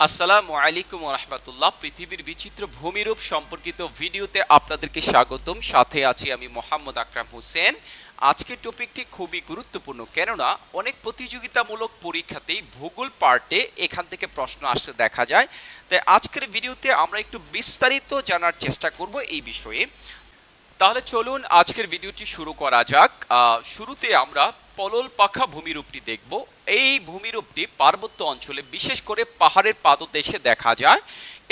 আসসালামু আলাইকুম ওয়া রাহমাতুল্লাহ। পৃথিবীর বিচিত্র ভূমিরূপ সম্পর্কিত ভিডিওতে আপনাদেরকে স্বাগতম। সাথে আছি আমি মোহাম্মদ আকরাম হোসেন। আজকের টপিকটি খুবই গুরুত্বপূর্ণ, কেননা অনেক প্রতিযোগিতামূলক পরীক্ষাতেই ভূগোল পার্টে এখান থেকে প্রশ্ন আসতে দেখা যায়। তাই আজকের ভিডিওতে আমরা একটু বিস্তারিত জানার চেষ্টা করব এই বিষয়ে। তাহলে চলুন আজকের ভিডিওটি শুরু করা যাক। শুরুতে আমরা পলল পাখা ভূমিরূপটি দেখব। এই ভূমিরূপটি পার্বত্য অঞ্চলে, বিশেষ করে পাহাড়ের পাদদেশে দেখা যায়।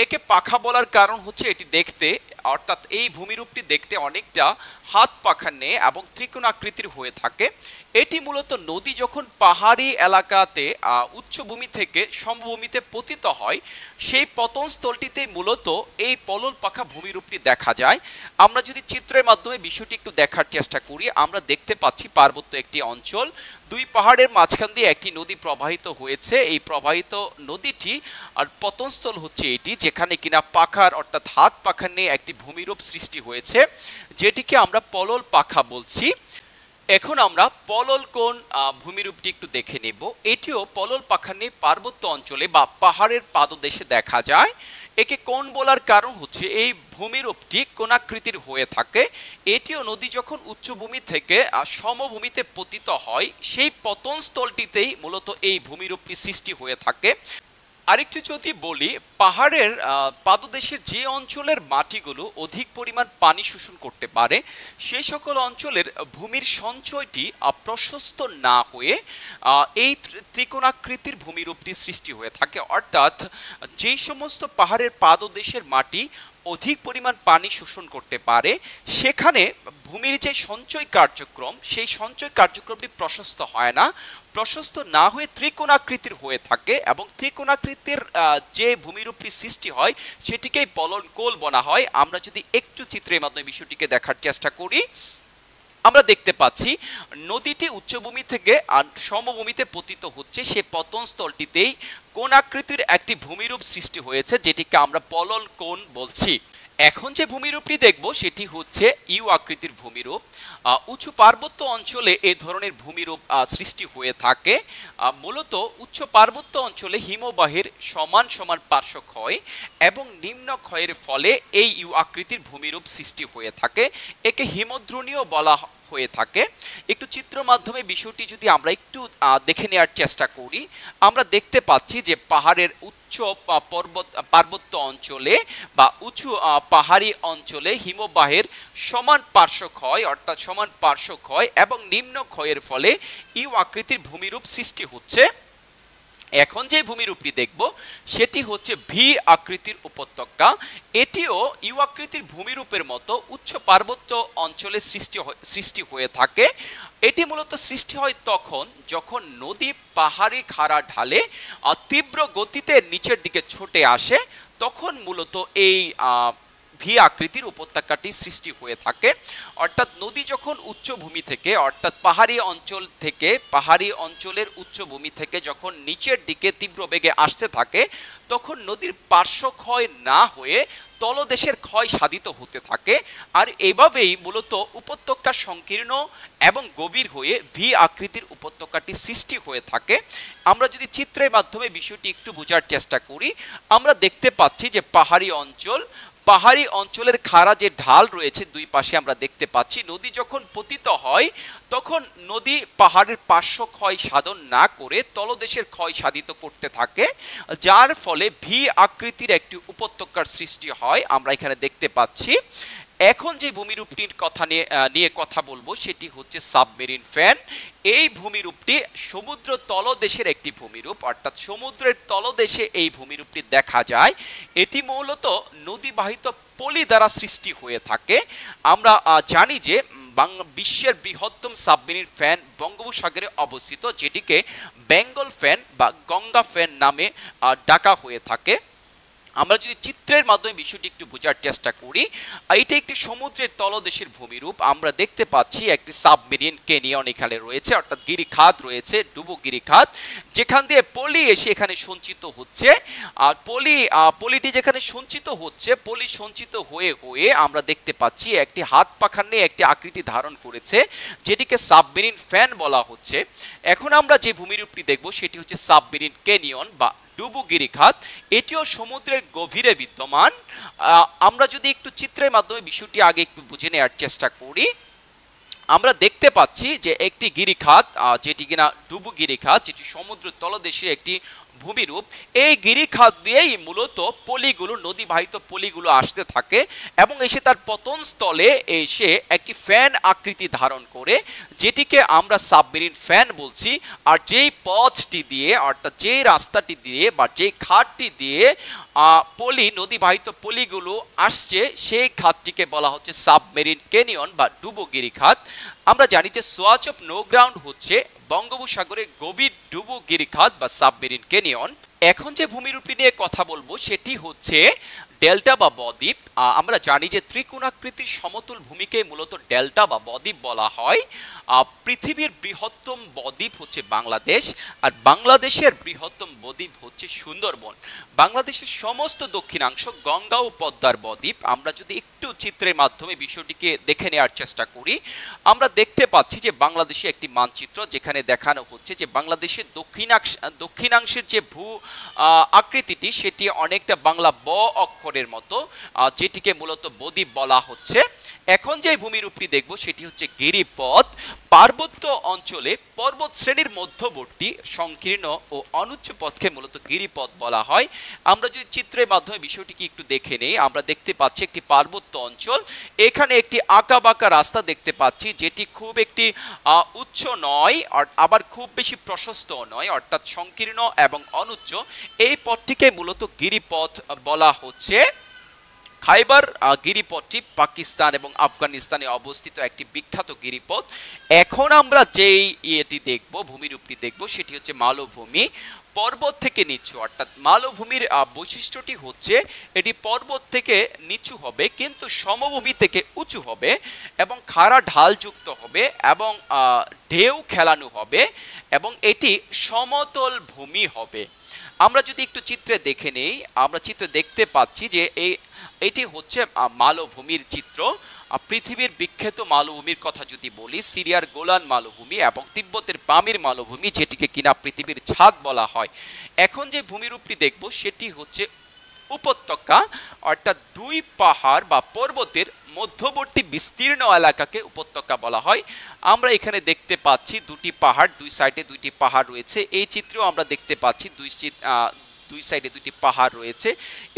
একে পাখা বলার কারণ হচ্ছে এটি দেখতে, অর্থাৎ এই ভূমিরূপটি দেখতে অনেকটা হাত পাখার ন্যায় এবং ত্রিকোণাকৃতির হয়ে থাকে। এটি মূলত নদী যখন পাহাড়ি এলাকাতে উচ্চভূমি থেকে সমভূমিতে পতিত হয়, সেই পতনস্থলটিতে মূলত এই পলল পাখা ভূমিরূপটি দেখা যায়। আমরা যদি চিত্রের মাধ্যমে বিষয়টি একটু দেখার চেষ্টা করি, আমরা দেখতে পাচ্ছি পার্বত্য একটি অঞ্চল, দুই পাহাড়ের মাঝখান দিয়ে একটি নদী প্রবাহিত হয়েছে। এই প্রবাহিত নদীটি আর পতনস্থল হচ্ছে এটি, যেখানে কিনা পাখার অর্থাৎ হাত পাখার নিয়ে একটি ভূমিরূপ সৃষ্টি হয়েছে, যেটিকে আমরা পলল পাখা বলছি। এখন আমরা পলল কোণ ভূমিরূপটি একটু দেখে নেব। এটিও পলল পাখা নিয়ে পার্বত্য অঞ্চলে বা পাহাড়ের পাদদেশে দেখা যায়। একে কোণ বলার কারণ হচ্ছে এই ভূমিরূপটি কোণাকৃতির হয়ে থাকে। এটিও নদী যখন উচ্চভূমি থেকে সমভূমিতে পতিত হয়, সেই পতনস্থলটিতেই মূলত এই ভূমিরূপটি সৃষ্টি হয়ে থাকে। আরেকটু যদি বলি, পাহাড়ের পাদদেশের যে অঞ্চলের মাটিগুলো অধিক পরিমাণ পানি শোষণ করতে পারে, সেই সকল অঞ্চলের ভূমির সঞ্চয়টি প্রশস্ত না হয়ে এই ত্রিকোণাকৃতির ভূমিরূপটি সৃষ্টি হয়ে থাকে। অর্থাৎ যেই সমস্ত পাহাড়ের পাদদেশের মাটি অধিক পরিমাণ পানি শোষণ করতে পারে, সেখানে ভূমির যে সঞ্চয় কার্যক্রম, সেই সঞ্চয় কার্যক্রমটি প্রশস্ত হয় না, প্রশস্ত না হয়ে ত্রিকোণাকৃতির হয়ে থাকে। এবং ত্রিকোণাকৃতির যে ভূমিরূপটি সৃষ্টি হয়, সেটিকেই পলল কোণ বলা হয়। আমরা যদি একটু চিত্রের মাধ্যমে বিষয়টিকে দেখার চেষ্টা করি, আমরা দেখতে পাচ্ছি নদীটি উচ্চভূমি থেকে সমভূমিতে পতিত হচ্ছে, সে পতনস্থলটিতেই কোণাকৃতির একটি ভূমিরূপ সৃষ্টি হয়েছে, যেটিকে আমরা পলল কোণ বলছি। এখন যে ভূমিরূপটি দেখব সেটি হচ্ছে ইউ আকৃতির ভূমিরূপ। উঁচু পার্বত্য অঞ্চলে এই ধরনের ভূমিরূপ সৃষ্টি হয়ে থাকে। মূলত উচ্চ পার্বত্য অঞ্চলে হিমবাহের সমান সমান পার্শ্বক্ষয় এবং নিম্ন ক্ষয়ের ফলে এই ইউ আকৃতির ভূমিরূপ সৃষ্টি হয়ে থাকে। একে হিমদ্রোণীও বলা হয়ে থাকে। একটু চিত্র মাধ্যমে বিষয়টি যদি আমরা একটু দেখে নেওয়ার চেষ্টা করি, আমরা দেখতে পাচ্ছি যে পাহাড়ের উচ্চ পার্বত্য অঞ্চলে বা উঁচু পাহাড়ি অঞ্চলে হিমবাহের সমান পার্শ্বক্ষয়, অর্থাৎ সমান পার্শ্বক্ষয় এবং নিম্ন ক্ষয়ের ফলে ইউ আকৃতির ভূমিরূপ সৃষ্টি হচ্ছে। এখন যে ভূমিরূপটি দেখব সেটি হচ্ছে ভি আকৃতির উপত্যকা। এটিও ইউ আকৃতির ভূমিরূপের মতো উচ্চ পার্বত্য অঞ্চলে সৃষ্টি হয়ে থাকে। এটি মূলত সৃষ্টি হয় তখন যখন নদী পাহাড়ি খাড়া ঢালে তীব্র গতিতে নিচের দিকে ছুটে আসে, তখন মূলত এই ভি আকৃতির উপত্যকাটি সৃষ্টি হয়ে থাকে। অর্থাৎ নদী যখন উচ্চভূমি থেকে, অর্থাৎ পাহাড়ি অঞ্চল থেকে, পাহাড়ি অঞ্চলের উচ্চভূমি থেকে যখন নিচের দিকে তীব্র বেগে আসতে থাকে, তখন নদীর পার্শ্বক্ষয় না হয়ে তলদেশের ক্ষয় সাধিত হতে থাকে। আর এভাবেই মূলত উপত্যকা সংকীর্ণ এবং গভীর হয়ে ভি আকৃতির উপত্যকাটি সৃষ্টি হয়ে থাকে। আমরা যদি চিত্রের মাধ্যমে বিষয়টি একটু বোঝার চেষ্টা করি, আমরা দেখতে পাচ্ছি যে পাহাড়ি অঞ্চলের খাড়া যে ঢাল রয়েছে দুই পাশে আমরা দেখতে পাচ্ছি, নদী যখন পতিত হয় তখন নদী পাহাড়ের পার্শ্ব ক্ষয় সাধন না করে তলদেশের ক্ষয় সাধিত করতে থাকে, যার ফলে ভি আকৃতির একটি উপত্যকার সৃষ্টি হয়, আমরা এখানে দেখতে পাচ্ছি। এখন যে ভূমিরূপটির কথা নিয়ে কথা বলবো সেটি হচ্ছে সাবমেরিন ফ্যান। এই ভূমিরূপটি সমুদ্র তলদেশের একটি ভূমিরূপ, অর্থাৎ সমুদ্রের তলদেশে এই ভূমিরূপটি দেখা যায়। এটি মূলত নদীবাহিত পলি দ্বারা সৃষ্টি হয়ে থাকে। আমরা জানি যে বিশ্বের বৃহত্তম সাবমেরিন ফ্যান বঙ্গোপসাগরে অবস্থিত, যেটিকে বেঙ্গল ফ্যান বা গঙ্গা ফ্যান নামে ডাকা হয়ে থাকে। আমরা যদি চিত্রের মাধ্যমে বিষয়টি একটু বোঝার চেষ্টা করি, এটা একটি সমুদ্রের তলদেশের ভূমিরূপ। আমরা দেখতে পাচ্ছি একটি সাবমেরিন ক্যানিয়ন এখানে রয়েছে, অর্থাৎ গিরিখাত রয়েছে, ডুবো গিরিখাত, যেখান দিয়ে পলি এসে এখানে সঞ্চিত হচ্ছে। আর পলিটি যেখানে সঞ্চিত হচ্ছে, পলি সঞ্চিত হয়ে হয়ে আমরা দেখতে পাচ্ছি একটি হাত পাখার নিয়ে একটি আকৃতি ধারণ করেছে, যেটিকে সাবমেরিন ফ্যান বলা হচ্ছে। এখন আমরা যে ভূমিরূপটি দেখব সেটি হচ্ছে সাবমেরিন ক্যানিয়ন বা ডুবু গিরিখাত, এটিও সমুদ্রের গভীরে বিদ্যমান। আমরা যদি একটু চিত্রের মাধ্যমে বিষয়টি আগে একটু বুঝে নেওয়ার চেষ্টা করি, আমরা দেখতে পাচ্ছি যে একটি গিরিখাত, যেটি কিনা ডুবু গিরিখাত, যেটি সমুদ্র তলদেশে একটি ভূমিরূপ। এই গিরিখাত দিয়েই মূলত পলিগুলো, নদীবাহিত পলিগুলো আসতে থাকে এবং এসে তার পতন স্থলে এসে একটি ফ্যান আকৃতি ধারণ করে, যেটিকে আমরা সাবমেরিন ফ্যান বলছি। আর যেই পথটি দিয়ে, অর্থাৎ যেই রাস্তাটি দিয়ে বা যেই খাতটি দিয়ে পলি, নদীবাহিত পলিগুলো আসছে, সেই খাতটিকে বলা হচ্ছে সাবমেরিন ক্যানিয়ন বা ডুবু গিরিখাত। আমরা জানি যে সোয়াচ অফ নো গ্রাউন্ড হচ্ছে বঙ্গোপসাগরের গভীর ডুবু গিরিখাত বা সাবমেরিন ক্যানিয়ন। এখন যে ভূমিরূপটি নিয়ে কথা বলবো সেটি হচ্ছে ডেল্টা বা বদ্বীপ। আমরা জানি যে ত্রিকোণাকৃতির সমতল ভূমিকে মূলত ডেল্টা বা বদ্বীপ বলা হয়। পৃথিবীর বৃহত্তম বদ্বীপ হচ্ছে বাংলাদেশ, আর বাংলাদেশের বৃহত্তম বদ্বীপ হচ্ছে সুন্দরবন। বাংলাদেশের সমস্ত দক্ষিণাংশ গঙ্গা ও পদ্মার বদ্বীপ। আমরা যদি একটু চিত্রের মাধ্যমে বিষয়টিকে দেখে নেওয়ার চেষ্টা করি, আমরা দেখতে পাচ্ছি যে বাংলাদেশে একটি মানচিত্র, যেখানে দেখানো হচ্ছে যে বাংলাদেশের দক্ষিণাংশের যে ভূ আকৃতিটি, সেটি অনেকটা বাংলা ব অক্ষরের মতো, যেটিকে মূলত বদ্বীপ বলা হচ্ছে। এখন যে ভূমিরূপটি দেখব সেটি হচ্ছে গিরিপথ। পার্বত্য অঞ্চলে পর্বত শ্রেণীর মধ্যবর্তী সংকীর্ণ ও অনুচ্চ পথকে মূলত গিরিপথ বলা হয়। আমরা যদি চিত্রের মাধ্যমে বিষয়টিকে একটু দেখে নেই, আমরা দেখতে পাচ্ছি একটি পার্বত্য অঞ্চল। এখানে একটি আঁকা বাঁকা রাস্তা দেখতে পাচ্ছি, যেটি খুব একটি উচ্চ নয়, আবার খুব বেশি প্রশস্ত নয়, অর্থাৎ সংকীর্ণ এবং অনুচ্চ। এই পথটিকে মূলত গিরিপথ বলা হচ্ছে। খাইবার গিরিপথটি পাকিস্তান এবং আফগানিস্তানে অবস্থিত একটি বিখ্যাত গিরিপথ। এখন আমরা যেই দেখব, ভূমিরূপটি দেখব, সেটি হচ্ছে মালভূমি। পর্বত থেকে নিচু, অর্থাৎ মালভূমির বৈশিষ্ট্যটি হচ্ছে এটি পর্বত থেকে নিচু হবে কিন্তু সমভূমি থেকে উঁচু হবে এবং খাড়া ঢালযুক্ত হবে এবং ঢেউ খেলানো হবে এবং এটি সমতল ভূমি হবে। আমরা যদি একটু চিত্রে দেখে নেই, আমরা চিত্রে দেখতে পাচ্ছি যে এটি হচ্ছে মালভূমির চিত্র। পৃথিবীর বিখ্যাত মালভূমির কথা যদি বলি, সিরিয়ার গোলান মালভূমি এবং তিব্বতের পামির মালভূমি, যেটিকে কিনা পৃথিবীর ছাদ বলা হয়। এখন যে ভূমিরূপটি দেখব সেটি হচ্ছে উপত্যকা, অর্থাৎ দুই পাহাড় বা পর্বতের মধ্যবর্তী বিস্তীর্ণ এলাকাকে উপত্যকা বলা হয়। আমরা এখানে দেখতে পাচ্ছি দুটি পাহাড়, দুই সাইডে দুইটি পাহাড় রয়েছে। এই চিত্রেও আমরা দেখতে পাচ্ছি দুই সাইডে দুইটি পাহাড় রয়েছে।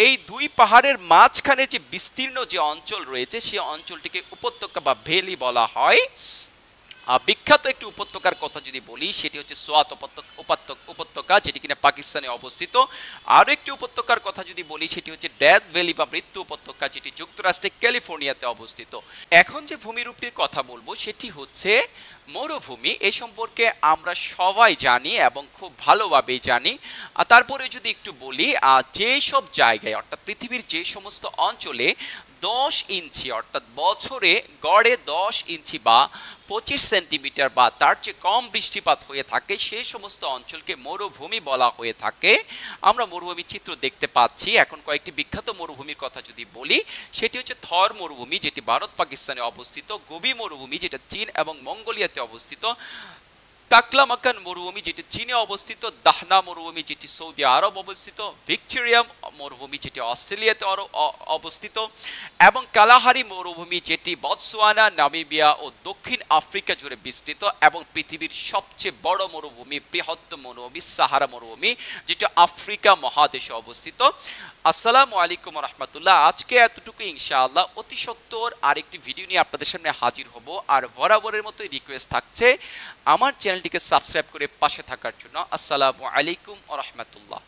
এই দুই পাহাড়ের মাঝখানের যে বিস্তীর্ণ যে অঞ্চল রয়েছে, সেই অঞ্চলটিকে উপত্যকা বা ভ্যালি বলা হয়। বিখ্যাত একটি উপত্যকার কথা যদি বলি, সেটি হচ্ছে সোয়াত উপত্যকা, যেটি কিনা পাকিস্তানে অবস্থিত। আরও একটি উপত্যকার কথা যদি বলি, সেটি হচ্ছে ডেথ ভ্যালি বা মৃত্যু উপত্যকা, যেটি যুক্তরাষ্ট্রের ক্যালিফোর্নিয়াতে অবস্থিত। এখন যে ভূমিরূপটির কথা বলবো সেটি হচ্ছে মরুভূমি। এ সম্পর্কে আমরা সবাই জানি এবং খুব ভালোভাবেই জানি। তারপরে যদি একটু বলি, যেসব জায়গায়, অর্থাৎ পৃথিবীর যে সমস্ত অঞ্চলে 10 ইঞ্চি, অর্থাৎ বছরে গড়ে 10 ইঞ্চি বা 25 সেন্টিমিটার বা তার চেয়ে কম বৃষ্টিপাত হয়ে থাকে, সেই সমস্ত অঞ্চলকে মরুভূমি বলা হয়ে থাকে। আমরা মরুভূমির চিত্র দেখতে পাচ্ছি। এখন কয়েকটি বিখ্যাত মরুভূমির কথা যদি বলি, সেটি হচ্ছে থর মরুভূমি, যেটি ভারত পাকিস্তানে অবস্থিত, গোবি মরুভূমি, যেটা চীন এবং মঙ্গোলিয়াতে অবস্থিত, তাকলামাকান মরুভূমি, যেটি চীনে অবস্থিত, দাহনা মরুভূমি, যেটি সৌদি আরব অবস্থিত, ভিক্টোরিয়া মরুভূমি, যেটি অস্ট্রেলিয়াতে অবস্থিত, এবং কালাহারি মরুভূমি, যেটি বতসোয়ানা, নামিবিয়া ও দক্ষিণ আফ্রিকা জুড়ে বিস্তৃত, এবং পৃথিবীর সবচেয়ে বড় মরুভূমি, বৃহত্তম মরুভূমি সাহারা মরুভূমি, যেটি আফ্রিকা মহাদেশে অবস্থিত। আসসালামু আলাইকুম রহমতুল্লাহ। আজকে এতটুকু, ইনশাআল্লাহ অতি সত্বর আরেকটি ভিডিও নিয়ে আপনাদের সামনে হাজির হব। আর বরাবরের মতো রিকোয়েস্ট থাকছে আমার চ্যানেলটিকে সাবস্ক্রাইব করে পাশে থাকার জন্য। আসসালামু আলাইকুম রহমতুল্লাহ।